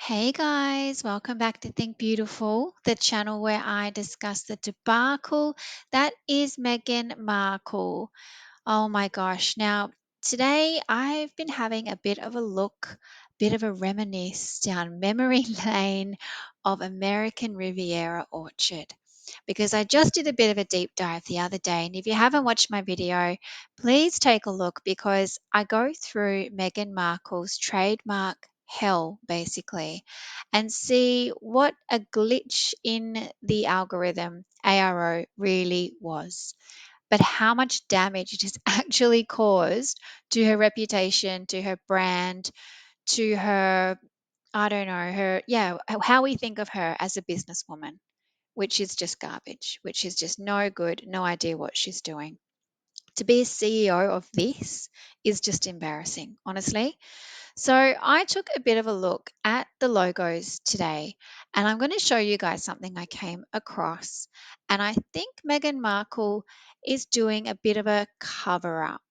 Hey guys, welcome back to Think Beautiful, the channel where I discuss the debacle that is Meghan Markle. Oh my gosh. Now, today I've been having a bit of a look, bit of a reminisce down memory lane of American Riviera Orchard because I just did a bit of a deep dive the other day. And if you haven't watched my video, please take a look because I go through Meghan Markle's trademark hell basically and see what a glitch in the algorithm ARO really was, but how much damage it has actually caused to her reputation, to her brand, to her, I don't know, her, yeah, how we think of her as a businesswoman, which is just garbage, which is just no good, no idea what she's doing. To be a CEO of this is just embarrassing, honestly. So I took a bit of a look at the logos today, and I'm going to show you guys something I came across. And I think Meghan Markle is doing a bit of a cover up.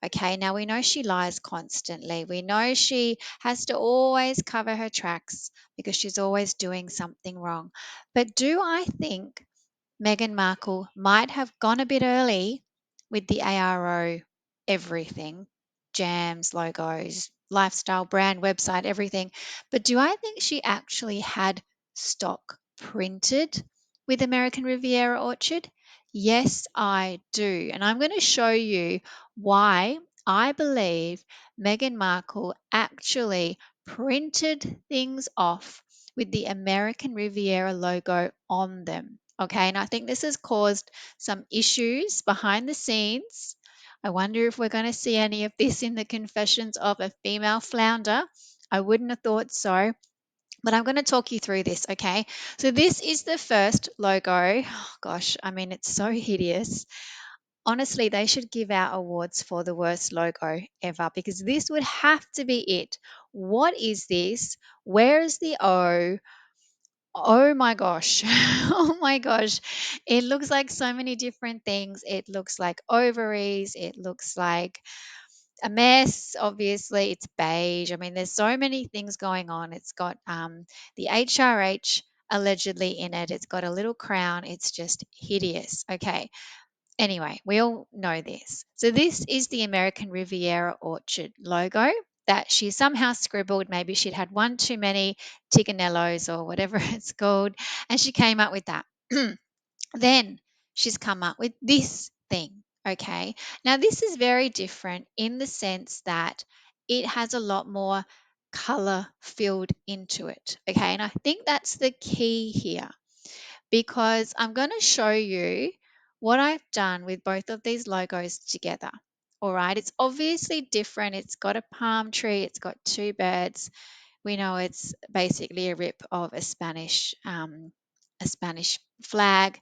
Okay, now we know she lies constantly. We know she has to always cover her tracks because she's always doing something wrong. But do I think Meghan Markle might have gone a bit early with the ARO everything, jams, logos, lifestyle brand, website, everything. But do I think she actually had stock printed with American Riviera Orchard? Yes, I do. And I'm going to show you why I believe Meghan Markle actually printed things off with the American Riviera logo on them. Okay, and I think this has caused some issues behind the scenes. I wonder if we're going to see any of this in the confessions of a female flounder. I wouldn't have thought so, but I'm going to talk you through this, okay? So, this is the first logo. Oh, gosh, I mean, it's so hideous. Honestly, they should give out awards for the worst logo ever because this would have to be it. What is this? Where is the O? Oh my gosh. Oh my gosh. It looks like so many different things. It looks like ovaries. It looks like a mess. Obviously, it's beige. I mean, there's so many things going on. It's got the HRH allegedly in it. It's got a little crown. It's just hideous. Okay. Anyway, we all know this. So, this is the American Riviera Orchard logo that she somehow scribbled. Maybe she'd had one too many Tiganellos or whatever it's called, and she came up with that. Then she's come up with this thing. Okay. Now, this is very different in the sense that it has a lot more color filled into it. Okay. And I think that's the key here because I'm going to show you what I've done with both of these logos together. All right, it's obviously different. It's got a palm tree, it's got two birds. We know it's basically a rip of a Spanish flag.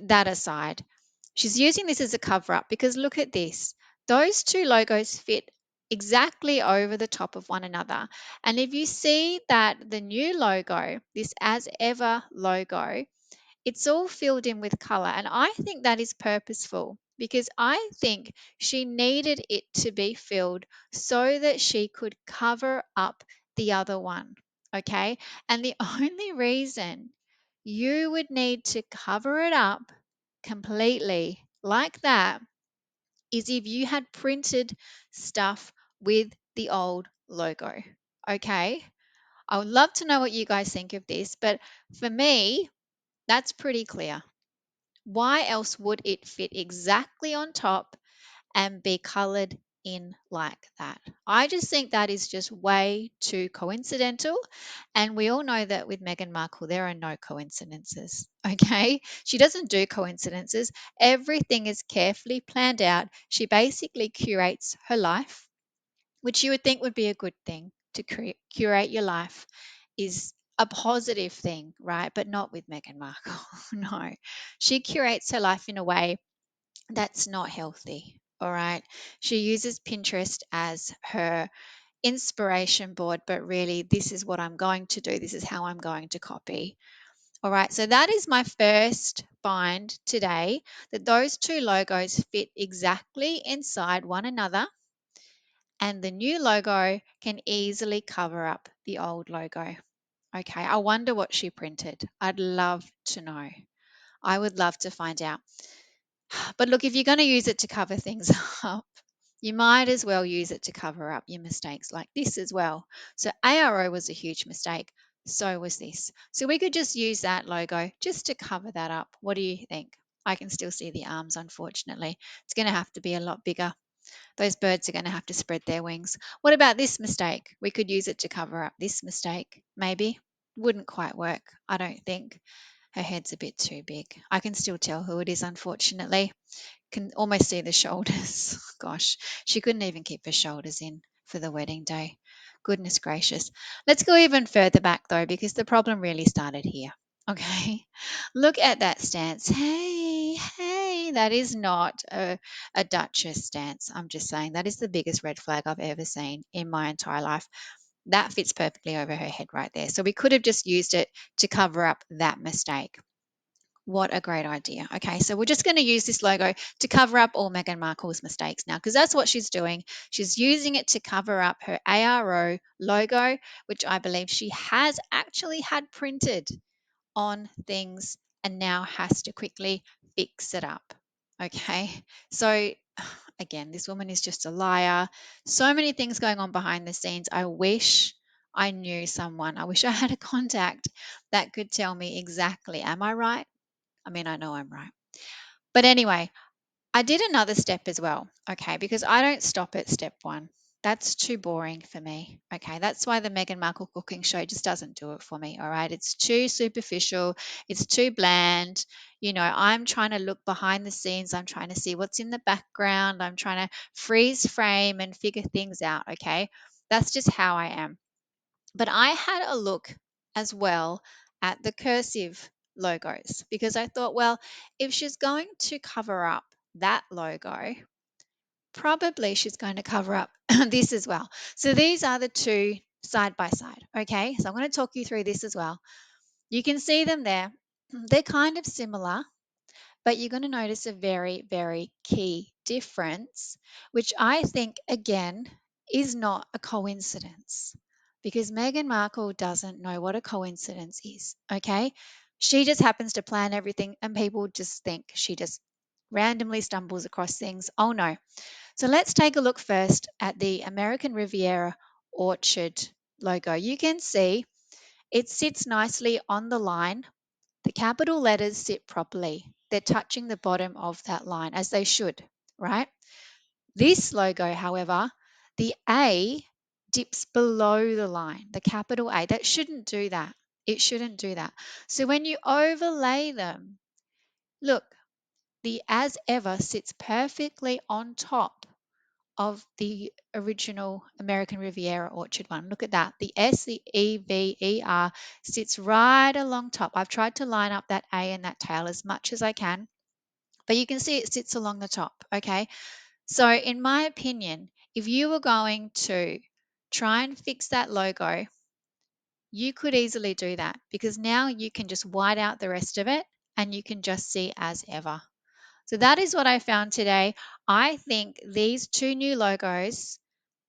That aside, she's using this as a cover up because look at this. Those two logos fit exactly over the top of one another. And if you see that the new logo, this as ever logo, it's all filled in with color. And I think that is purposeful because I think she needed it to be filled so that she could cover up the other one. Okay. And the only reason you would need to cover it up completely like that is if you had printed stuff with the old logo. Okay. I would love to know what you guys think of this, but for me, that's pretty clear. Why else would it fit exactly on top and be colored in like that? I just think that is just way too coincidental. And we all know that with Meghan Markle, there are no coincidences. Okay. She doesn't do coincidences. Everything is carefully planned out. She basically curates her life, which you would think would be a good thing to curate your life is a positive thing, right? But not with Meghan Markle. No. She curates her life in a way that's not healthy. All right. She uses Pinterest as her inspiration board, but really, this is what I'm going to do. This is how I'm going to copy. All right. So that is my first find today that those two logos fit exactly inside one another and the new logo can easily cover up the old logo. Okay, I wonder what she printed. I'd love to know. I would love to find out. But look, if you're going to use it to cover things up, you might as well use it to cover up your mistakes like this as well. So ARO was a huge mistake. So was this. So we could just use that logo just to cover that up. What do you think? I can still see the arms, unfortunately. It's going to have to be a lot bigger. Those birds are going to have to spread their wings. What about this mistake? We could use it to cover up this mistake, maybe. Wouldn't quite work, I don't think. Her head's a bit too big. I can still tell who it is, unfortunately. Can almost see the shoulders. Gosh, she couldn't even keep her shoulders in for the wedding day. Goodness gracious. Let's go even further back though, because the problem really started here. Okay, look at that stance. Hey, hey, that is not a Duchess stance. I'm just saying that is the biggest red flag I've ever seen in my entire life. That fits perfectly over her head right there. So we could have just used it to cover up that mistake. What a great idea. Okay, so we're just going to use this logo to cover up all Meghan Markle's mistakes now, because that's what she's doing. She's using it to cover up her ARO logo, which I believe she has actually had printed on things and now has to quickly fix it up. Okay, so again, this woman is just a liar. So many things going on behind the scenes. I wish I knew someone. I wish I had a contact that could tell me exactly, am I right? I mean, I know I'm right. But anyway, I did another step as well, okay, because I don't stop at step one. That's too boring for me. Okay, that's why the Meghan Markle cooking show just doesn't do it for me. All right, it's too superficial, it's too bland. I'm trying to look behind the scenes, I'm trying to see what's in the background, I'm trying to freeze frame and figure things out. Okay, that's just how I am. But I had a look as well at the cursive logos because I thought, well, if she's going to cover up that logo, probably she's going to cover up this as well. So these are the two side by side. Okay, so I'm going to talk you through this as well. You can see them there. They're kind of similar, but you're going to notice a very, very key difference, which I think, again, is not a coincidence because Meghan Markle doesn't know what a coincidence is. Okay. She just happens to plan everything, and people just think she just randomly stumbles across things. Oh, no. So let's take a look first at the American Riviera orchard logo. You can see it sits nicely on the line. The capital letters sit properly. They're touching the bottom of that line as they should, right? This logo, however, the A dips below the line, the capital A. That shouldn't do that. It shouldn't do that. So when you overlay them, look, the as ever sits perfectly on top of the original American Riviera orchard one. Look at that. The SEVER sits right along top. I've tried to line up that A and that tail as much as I can, but you can see it sits along the top. Okay. So, in my opinion, if you were going to try and fix that logo, you could easily do that because now you can just white out the rest of it and you can just see as ever. So, that is what I found today. I think these two new logos,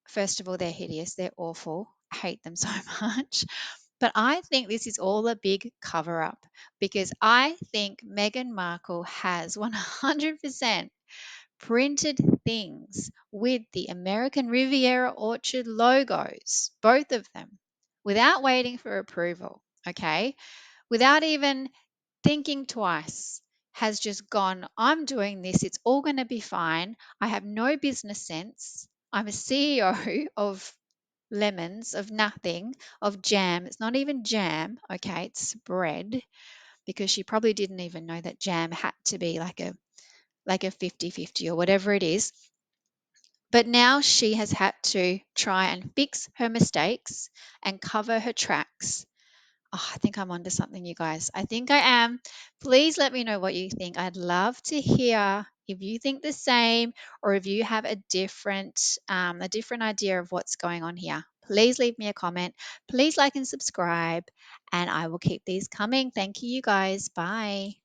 first of all, they're hideous. They're awful. I hate them so much. But I think this is all a big cover up because I think Meghan Markle has 100% printed things with the American Riviera Orchard logos, both of them, without waiting for approval. Okay. Without even thinking twice, has just gone, I'm doing this. It's all going to be fine. I have no business sense. I'm a CEO of lemons, of nothing, of jam. It's not even jam. Okay. It's bread because she probably didn't even know that jam had to be like a 50-50 or whatever it is. But now she has had to try and fix her mistakes and cover her tracks. Oh, I think I'm onto something, you guys. I think I am. Please let me know what you think. I'd love to hear if you think the same or if you have a different idea of what's going on here. Please leave me a comment. Please like and subscribe, and I will keep these coming. Thank you, you guys. Bye.